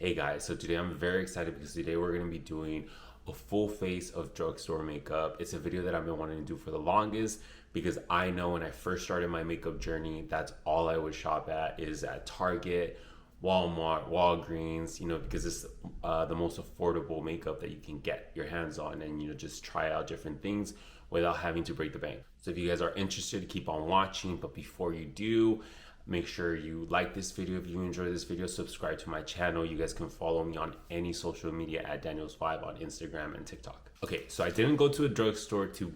Hey guys, so today I'm very excited because today we're going to be doing a full face of drugstore makeup. It's a video that I've been wanting to do for the longest because I know when I first started my makeup journey, that's all I would shop at is at Target, Walmart, Walgreens, because it's the most affordable makeup that you can get your hands on and, just try out different things without having to break the bank. So if you guys are interested, keep on watching. But before you do, make sure you like this video. If you enjoy this video, subscribe to my channel. You guys can follow me on any social media at Danielsvibe on Instagram and TikTok. Okay, so I didn't go to a drugstore to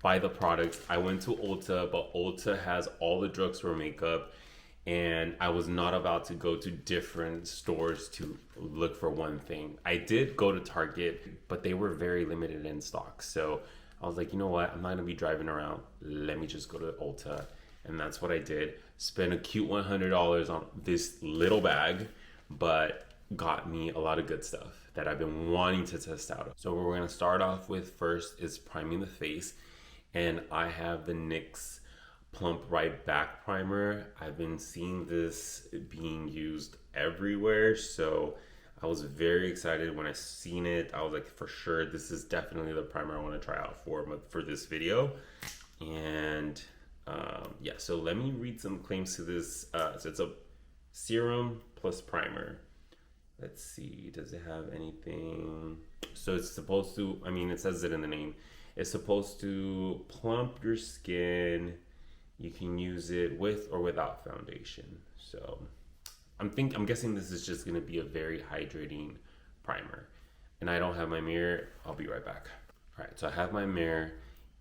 buy the products. I went to Ulta, but Ulta has all the drugstore makeup, and I was not about to go to different stores to look for one thing. I did go to Target, but they were very limited in stock. So I was like, you know what? I'm not gonna be driving around. Let me just go to Ulta. And that's what I did. Spent a cute $100 on this little bag, but got me a lot of good stuff that I've been wanting to test out. So what we're gonna start off with first is priming the face. And I have the NYX Plump Right Back Primer. I've been seeing this being used everywhere. So I was very excited when I seen it. I was like, for sure, this is definitely the primer I wanna try out for this video. And yeah, so let me read some claims to this. So it's a serum plus primer. Let's see, does it have anything? So it's supposed to, it says it in the name. It's supposed to plump your skin. You can use it with or without foundation. So I'm guessing this is just gonna be a very hydrating primer. And I don't have my mirror. I'll be right back. All right, so I have my mirror.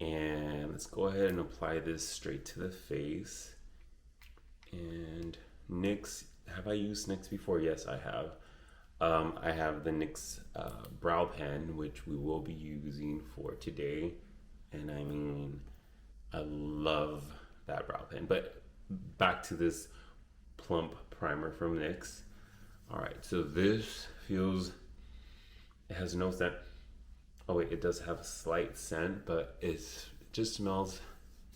And let's go ahead and apply this straight to the face. And NYX, have I used NYX before? Yes, I have. I have the NYX brow pen, which we will be using for today. And I love that brow pen. But back to this plump primer from NYX. All right, so this feels, it has no scent. Oh wait, it does have a slight scent, but it just smells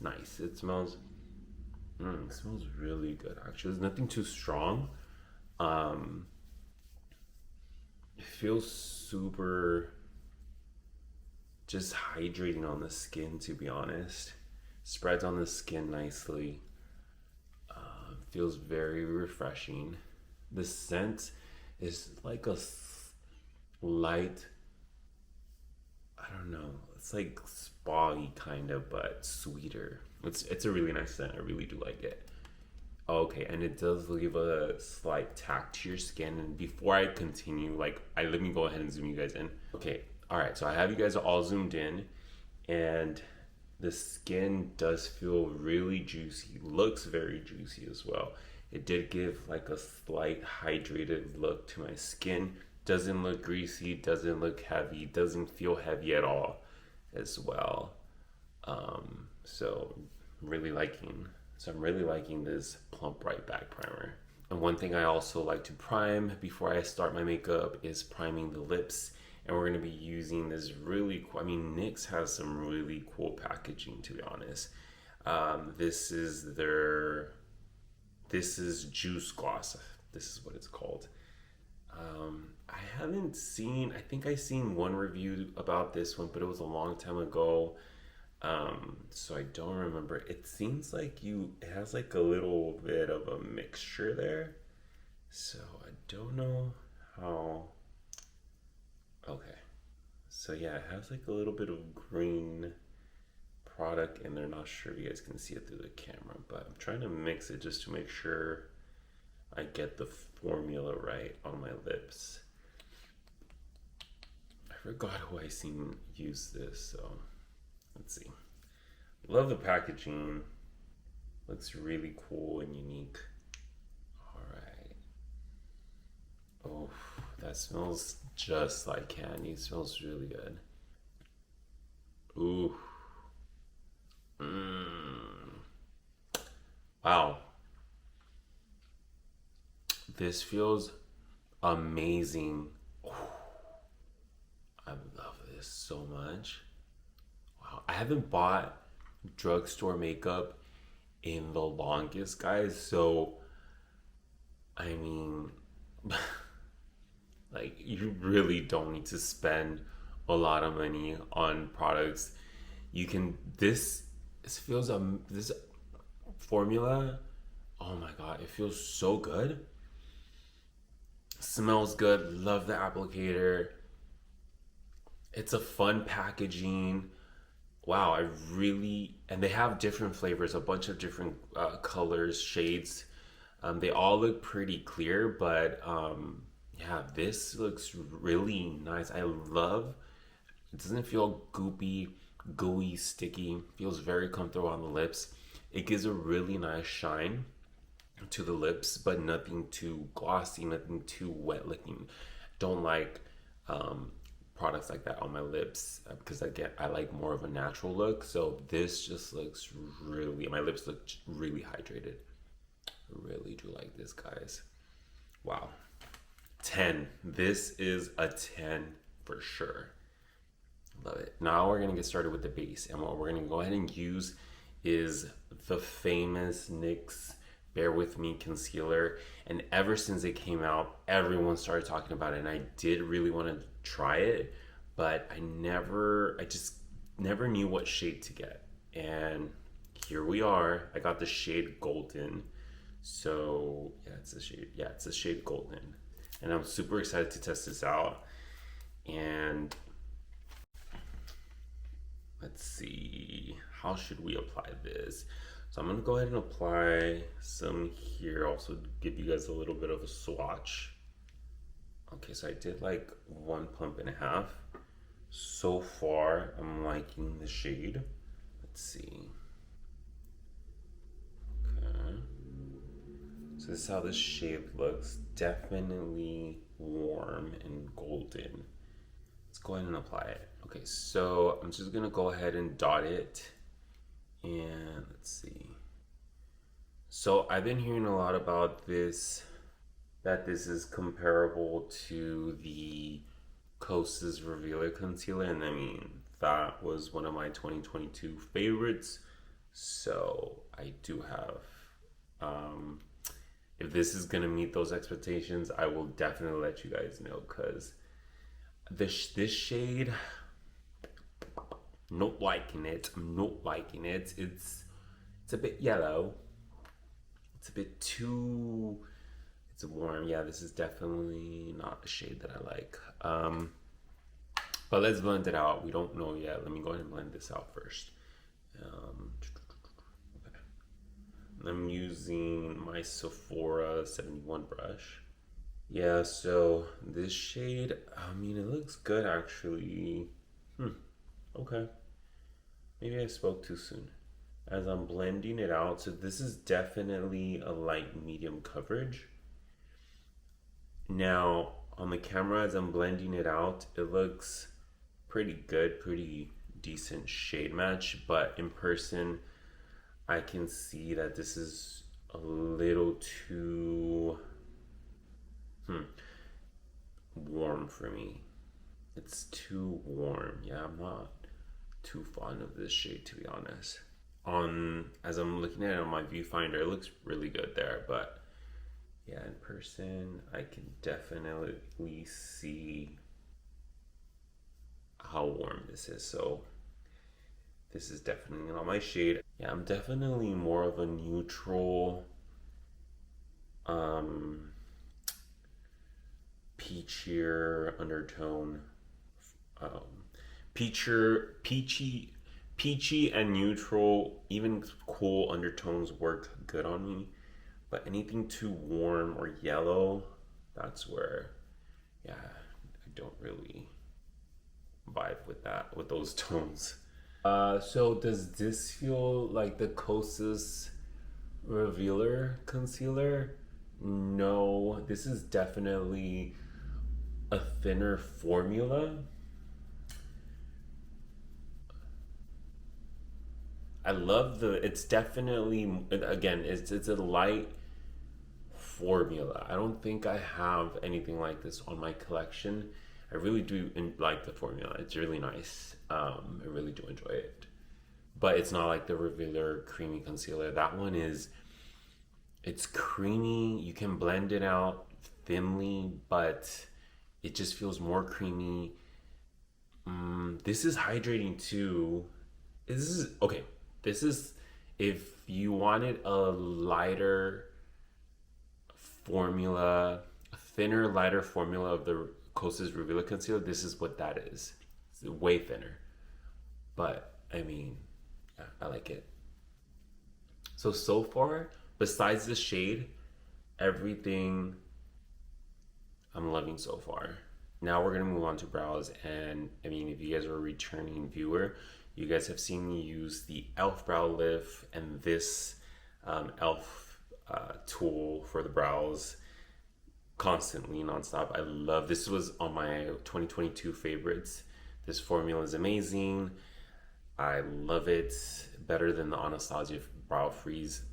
nice. It smells really good. Actually, there's nothing too strong. It feels super just hydrating on the skin, to be honest. Spreads on the skin nicely. Feels very refreshing. The scent is like a light, I don't know, it's like spa-y kind of, but sweeter. It's a really nice scent. I really do like it. Okay, and it does leave a slight tack to your skin. And before I continue, let me go ahead and zoom you guys in. Okay, all right, so I have you guys all zoomed in, and the skin does feel really juicy. Looks very juicy as well. It did give like a slight hydrated look to my skin. Doesn't look greasy, doesn't look heavy, doesn't feel heavy at all as well. So I'm really liking this Plump Right Back Primer. And one thing I also like to prime before I start my makeup is priming the lips. And we're gonna be using this really cool, NYX has some really cool packaging, to be honest. This is Juice Gloss. This is what it's called. I think I seen one review about this one, but it was a long time ago. So I don't remember. It seems like it has like a little bit of a mixture there. So I don't know how. Okay. So yeah, it has like a little bit of green product in there. Not sure if you guys can see it through the camera, but I'm trying to mix it just to make sure I get the formula right on my lips. I forgot who I seen use this, so let's see. Love the packaging. Looks really cool and unique. All right. Oh, that smells just like candy. It smells really good. Ooh. Wow. This feels amazing. Oh, I love this so much. Wow, I haven't bought drugstore makeup in the longest, guys. So, Like, you really don't need to spend a lot of money on products. You can, this feels, this formula, oh my god, it feels so good. Smells good, love the applicator. It's a fun packaging. Wow, I really, and they have different flavors, a bunch of different colors, shades. They all look pretty clear, but yeah, this looks really nice. I love, it doesn't feel goopy, gooey, sticky. Feels very comfortable on the lips. It gives a really nice shine to the lips, but nothing too glossy, nothing too wet looking. Don't like products like that on my lips because I like more of a natural look. So this just looks really, my lips look really hydrated. Really do like this, guys. Wow. 10. This is a 10 for sure. Love it. Now we're gonna get started with the base, and what we're gonna go ahead and use is the famous NYX Bear With Me concealer. And ever since it came out, everyone started talking about it, and I did really want to try it, but I just never knew what shade to get. And here we are. I got the shade Golden. So yeah, it's a shade Golden, and I'm super excited to test this out. And let's see, how should we apply this? So I'm gonna go ahead and apply some here, also give you guys a little bit of a swatch. Okay, so I did like 1.5 pumps. So far, I'm liking the shade. Let's see. Okay. So this is how this shade looks. Definitely warm and golden. Let's go ahead and apply it. Okay, so I'm just gonna go ahead and dot it. And let's see. So I've been hearing a lot about this, that this is comparable to the Kosas Revealer Concealer. And I mean, that was one of my 2022 favorites. So I do have, if this is gonna meet those expectations, I will definitely let you guys know, because this shade, not liking it. I'm not liking it. It's a bit yellow. It's a bit too, it's warm. Yeah, this is definitely not a shade that I like. But let's blend it out. We don't know yet. Let me go ahead and blend this out first. Okay. I'm using my Sephora 71 brush. Yeah, so this shade, I mean, it looks good actually. Okay. Maybe I spoke too soon. As I'm blending it out, so this is definitely a light medium coverage. Now, on the camera, as I'm blending it out, it looks pretty good, pretty decent shade match, but in person, I can see that this is a little too warm for me. It's too warm. Yeah, I'm not too fond of this shade, to be honest. As I'm looking at it on my viewfinder, it looks really good there, but yeah, in person, I can definitely see how warm this is. So this is definitely not my shade. Yeah, I'm definitely more of a neutral, peachier undertone. Peachy and neutral, even cool undertones work good on me. But anything too warm or yellow, that's where, yeah, I don't really vibe with that, with those tones. So does this feel like the Kosas Revealer Concealer? No, this is definitely a thinner formula. I love it's definitely, again, it's a light formula. I don't think I have anything like this on my collection. I really do like the formula. It's really nice. I really do enjoy it. But it's not like the Revealer Creamy Concealer. That one it's creamy. You can blend it out thinly, but It just feels more creamy. This is hydrating too. This is okay. This is, if you wanted a lighter formula, a thinner, lighter formula of the Kosas Revealer Concealer, this is what that is. It's way thinner. But I mean, yeah, I like it. So far, besides the shade, everything I'm loving so far. Now we're gonna move on to brows, and I mean, if you guys are a returning viewer, you guys have seen me use the e.l.f. brow lift and this e.l.f. Tool for the brows constantly, nonstop. I love this. Was on my 2022 favorites. This formula is amazing. I love it. Better than the Anastasia brow freeze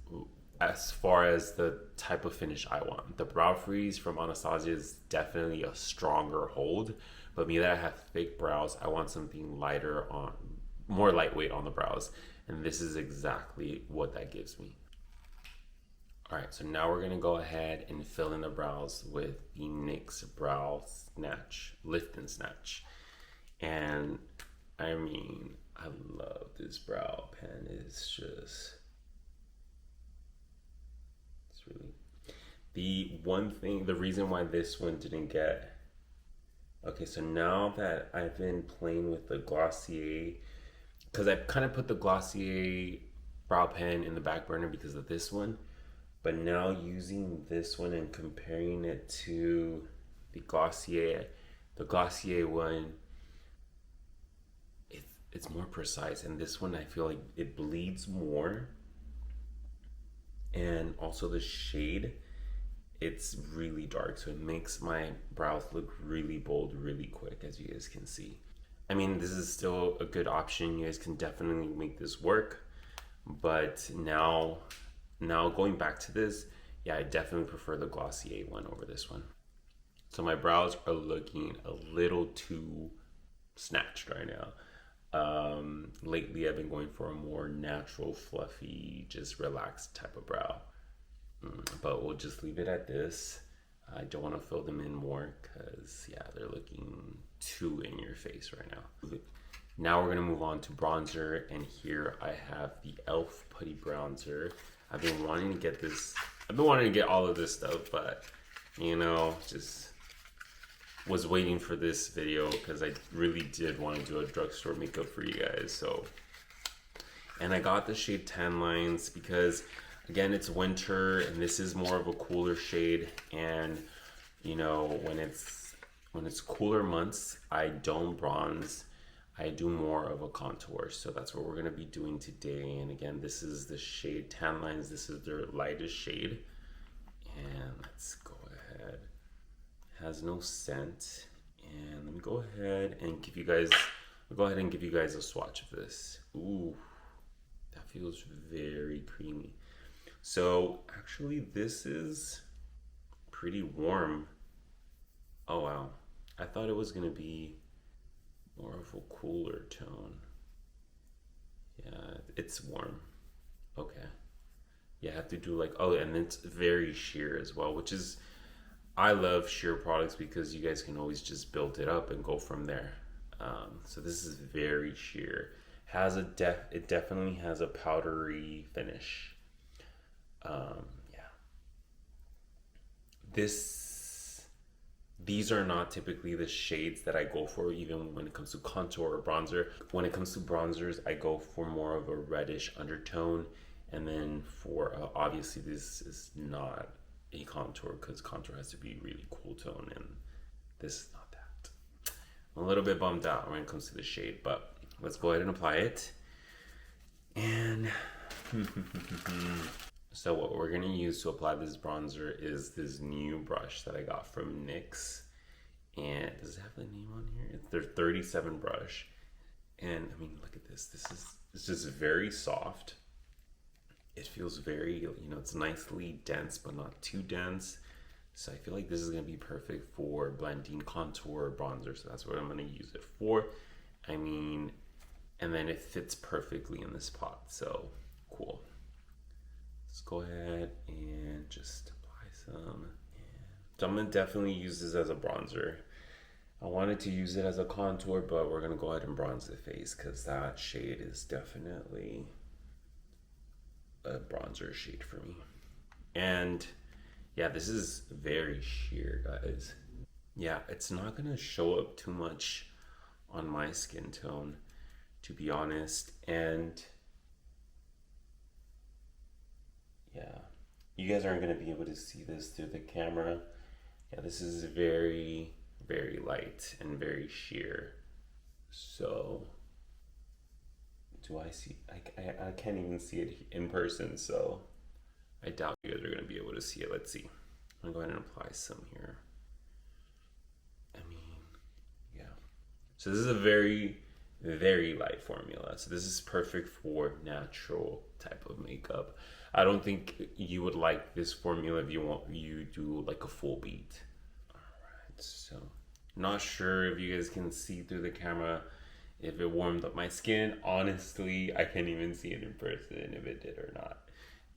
as far as the type of finish I want. The brow freeze from Anastasia is definitely a stronger hold, but me that I have thick brows, I want something lighter on, more lightweight on the brows, and this is exactly what that gives me. All right, so now we're gonna go ahead and fill in the brows with the NYX Brow Snatch, Lift and Snatch. And I mean, I love this brow pen. It's just, it's really, the one thing, the reason why this one didn't get, okay, so now that I've been playing with the Glossier, because I kind of put the Glossier brow pen in the back burner because of this one, but now using this one and comparing it to the Glossier one, it's more precise, and this one I feel like it bleeds more, and also the shade, it's really dark, so it makes my brows look really bold really quick, as you guys can see. I mean, this is still a good option. You guys can definitely make this work, but now going back to this, yeah, I definitely prefer the Glossier one over this one. So my brows are looking a little too snatched right now. Lately I've been going for a more natural, fluffy, just relaxed type of brow. But we'll just leave it at this. I don't want to fill them in more because, yeah, they're looking too in your face right now. Now we're going to move on to bronzer, and here I have the e.l.f. Putty Bronzer. I've been wanting to get this, I've been wanting to get all of this stuff, but, you know, just was waiting for this video because I really did want to do a drugstore makeup for you guys. So, and I got the shade Tan Lines because, again, it's winter and this is more of a cooler shade, and you know, when it's cooler months, I don't bronze, I do more of a contour. So that's what we're going to be doing today. And again, this is the shade Tan Lines. This is their lightest shade, and let's go ahead. It has no scent, and let me go ahead and give you guys, a swatch of this. Ooh, that feels very creamy. So actually this is pretty warm. Oh wow, I thought it was gonna be more of a cooler tone. Yeah, it's warm. Okay. Yeah, I have to do like, oh, and it's very sheer as well, which is, I love sheer products because you guys can always just build it up and go from there. So this is very sheer. It definitely has a powdery finish. Yeah. These are not typically the shades that I go for, even when it comes to contour or bronzer. When it comes to bronzers, I go for more of a reddish undertone. And then for, obviously this is not a contour because contour has to be really cool tone, and this is not that. I'm a little bit bummed out when it comes to the shade, but let's go ahead and apply it. And so what we're gonna use to apply this bronzer is this new brush that I got from NYX. And does it have the name on here? It's their 37 brush. And I mean, look at this. It's just very soft. It feels very, you know, it's nicely dense, but not too dense. So I feel like this is gonna be perfect for blending contour, bronzer. So that's what I'm gonna use it for. I mean, and then it fits perfectly in this pot. So cool. Let's go ahead and just apply some. So I'm gonna definitely use this as a bronzer. I wanted to use it as a contour, but we're gonna go ahead and bronze the face because that shade is definitely a bronzer shade for me. And yeah, this is very sheer, guys. Yeah, it's not gonna show up too much on my skin tone, to be honest. And yeah, you guys aren't gonna be able to see this through the camera. Yeah, this is very, very light and very sheer. So do I see? I can't even see it in person, so I doubt you guys are gonna be able to see it. Let's see. I'm gonna go ahead and apply some here. I mean, yeah. So this is a very, very light formula. So this is perfect for natural type of makeup. I don't think you would like this formula if you do like a full beat. All right, so not sure if you guys can see through the camera if it warmed up my skin. Honestly, I can't even see it in person if it did or not.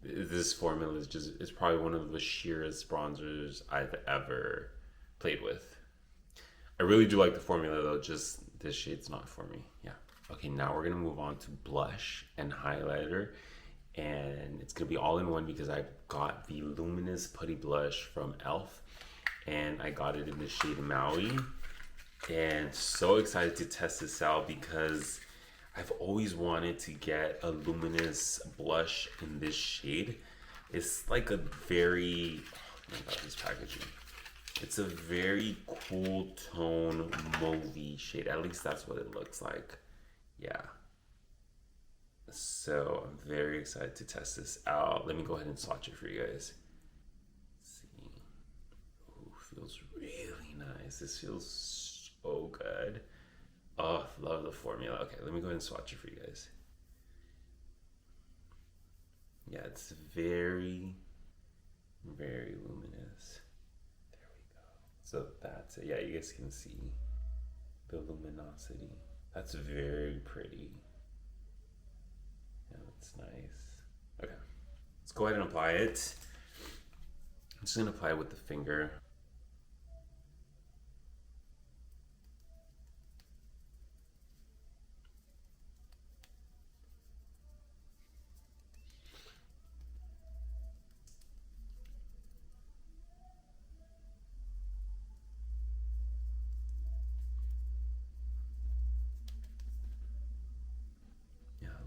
This formula is probably one of the sheerest bronzers I've ever played with. I really do like the formula though, just this shade's not for me. Yeah. Okay, now we're gonna move on to blush and highlighter. And it's gonna be all in one because I got the Luminous Putty Blush from e.l.f. and I got it in the shade Maui. And so excited to test this out because I've always wanted to get a luminous blush in this shade. It's like a very, oh my god, this packaging. It's a very cool tone mauvey shade. At least that's what it looks like. Yeah. So I'm very excited to test this out. Let me go ahead and swatch it for you guys. Let's see. Ooh, feels really nice. This feels so good. Oh, love the formula. Okay, let me go ahead and swatch it for you guys. Yeah, it's very, very luminous. There we go. So that's it. Yeah, you guys can see the luminosity. That's very pretty. Yeah, that's nice. Okay, let's go ahead and apply it. I'm just gonna apply it with the finger.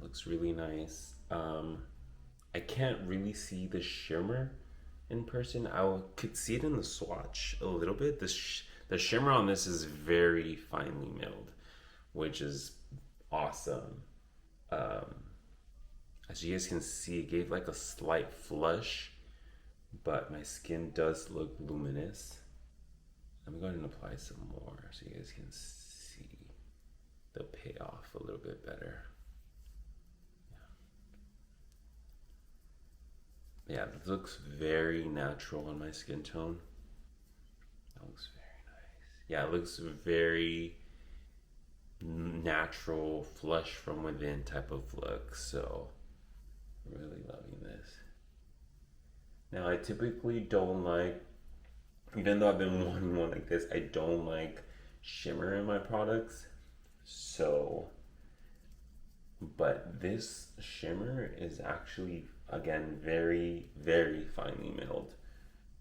Looks really nice. I can't really see the shimmer in person. Could see it in the swatch a little bit. The shimmer on this is very finely milled, which is awesome. As you guys can see, it gave like a slight flush, but my skin does look luminous. Let me go ahead and apply some more so you guys can see the payoff a little bit better. Yeah, it looks very natural on my skin tone. That looks very nice. Yeah, it looks very natural, flush from within type of look. So, I'm really loving this. Now, I typically don't like, even though I've been wanting one like this, I don't like shimmer in my products. So, but this shimmer is actually, again, very, very finely milled.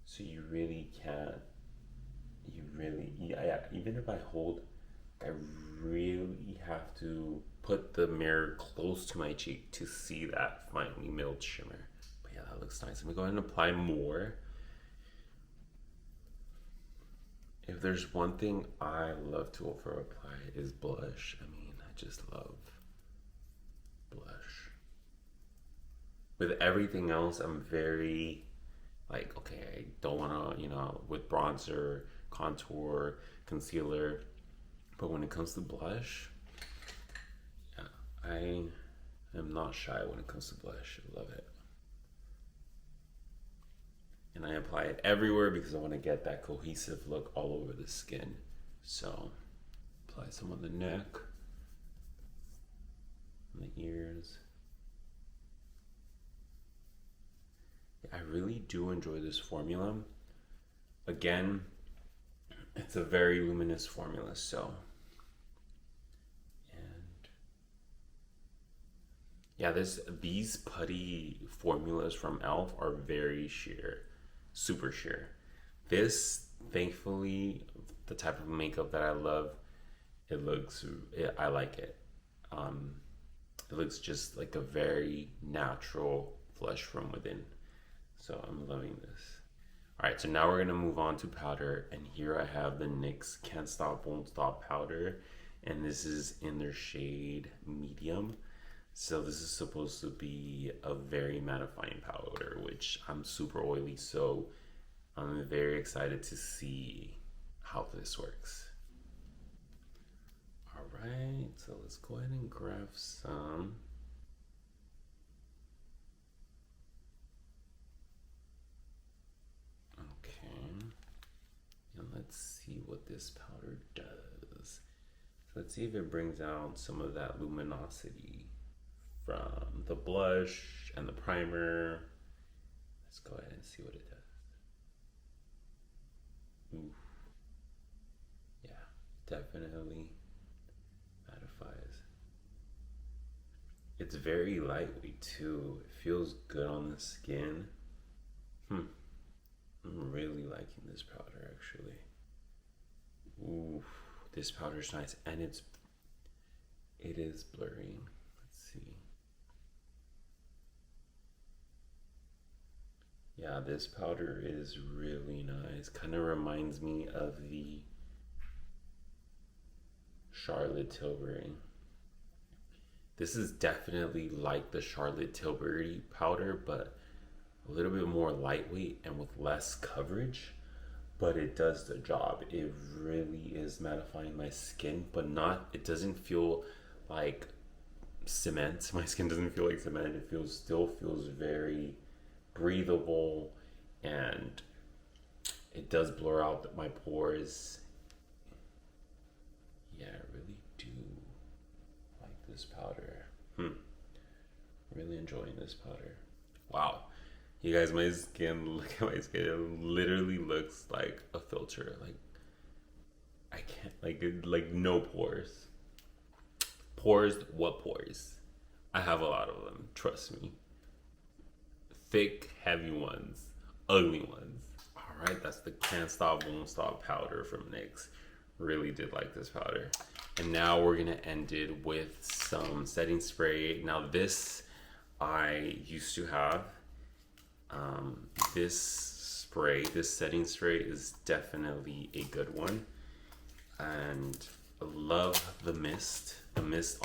So you really can't, yeah, even if I hold, I really have to put the mirror close to my cheek to see that finely milled shimmer. But yeah, that looks nice. I'm gonna go ahead and apply more. If there's one thing I love to over apply is blush. I mean, I just love blush. With everything else, I'm very like, okay, I don't want to, with bronzer, contour, concealer, but when it comes to blush, yeah, I am not shy when it comes to blush. I love it. And I apply it everywhere because I want to get that cohesive look all over the skin. So, apply some on the neck, on the ears. I really do enjoy this formula. Again, It's a very luminous formula, so. And yeah, these putty formulas from e.l.f. are very sheer, super sheer. This, thankfully, the type of makeup that I love, I like it. It looks just like a very natural flush from within. So I'm loving this. All right, so now we're gonna move on to powder, and here I have the NYX Can't Stop, Won't Stop powder, and this is in their shade medium. So this is supposed to be a very mattifying powder, which I'm super oily, so I'm very excited to see how this works. All right, so let's go ahead and grab some. Let's see what this powder does. So let's see if it brings out some of that luminosity from the blush and the primer. Let's go ahead and see what it does. Ooh. Yeah, definitely mattifies. It's very lightweight too. It feels good on the skin. I'm really liking this powder actually. Ooh, this powder's nice, and it is blurring. Let's see. Yeah, this powder is really nice. Kind of reminds me of the Charlotte Tilbury. This is definitely like the Charlotte Tilbury powder, but a little bit more lightweight and with less coverage, but it does the job. It really is mattifying my skin, but it doesn't feel like cement. My skin doesn't feel like cement. It still feels very breathable, and it does blur out my pores. Yeah, I really do like this powder. Really enjoying this powder. Wow. You guys, my skin, look at my skin. It literally looks like a filter. Like, I can't, like no pores. Pores, what pores? I have a lot of them, trust me. Thick, heavy ones, ugly ones. All right, that's the Can't Stop, Won't Stop powder from NYX. Really did like this powder. And now we're gonna end it with some setting spray. Now this, I used to have. This setting spray is definitely a good one, and I love the mist. The mist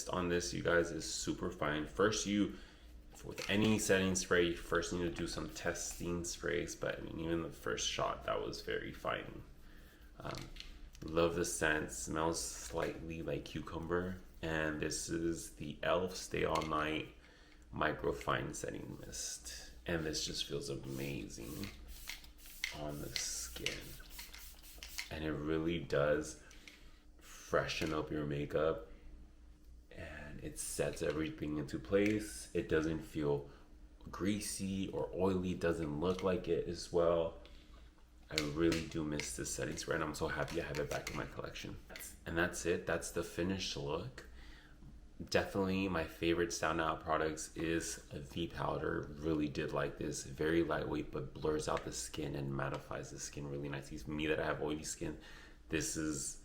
on this, you guys, is super fine. First, with any setting spray, you first need to do some testing sprays, but I mean, even the first shot, that was very fine. Love the scent. Smells slightly like cucumber, and this is the e.l.f. Stay All Night Microfine Setting Mist, and this just feels amazing on the skin, and it really does freshen up your makeup, and it sets everything into place. It doesn't feel greasy or oily, doesn't look like it as well. I really do miss this setting spray, and I'm so happy I have it back in my collection. And that's it. That's the finished look. Definitely my favorite standout products is the powder. Really did like this. Very lightweight, but blurs out the skin and mattifies the skin really nicely. For me that I have oily skin, this is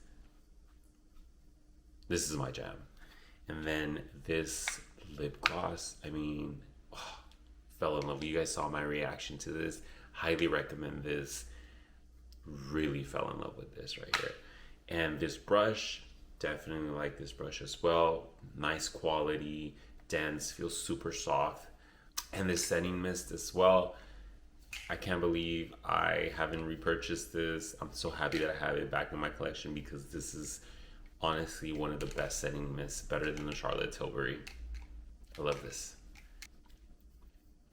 my jam. And then this lip gloss, I mean, fell in love. You guys saw my reaction to this. Highly recommend this. Really fell in love with this right here. And this brush, definitely like this brush as well. Nice quality, dense, feels super soft. And this setting mist as well. I can't believe I haven't repurchased this. I'm so happy that I have it back in my collection, because this is honestly one of the best setting mists, better than the Charlotte Tilbury. I love this.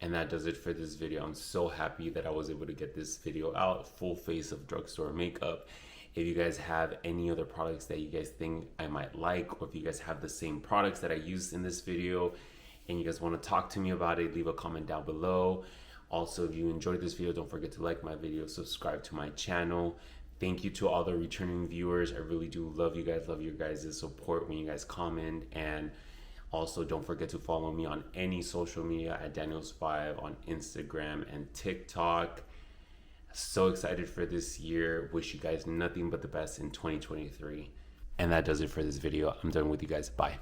And that does it for this video. I'm so happy that I was able to get this video out. Full face of drugstore makeup. If you guys have any other products that you guys think I might like, or if you guys have the same products that I used in this video and you guys want to talk to me about it, leave a comment down below. Also, if you enjoyed this video, don't forget to like my video, subscribe to my channel. Thank you to all the returning viewers. I really do love you guys, love your guys' support when you guys comment. And also, don't forget to follow me on any social media at Danielsvibe on Instagram and TikTok. So excited for this year. Wish you guys nothing but the best in 2023. And that does it for this video. I'm done with you guys. Bye.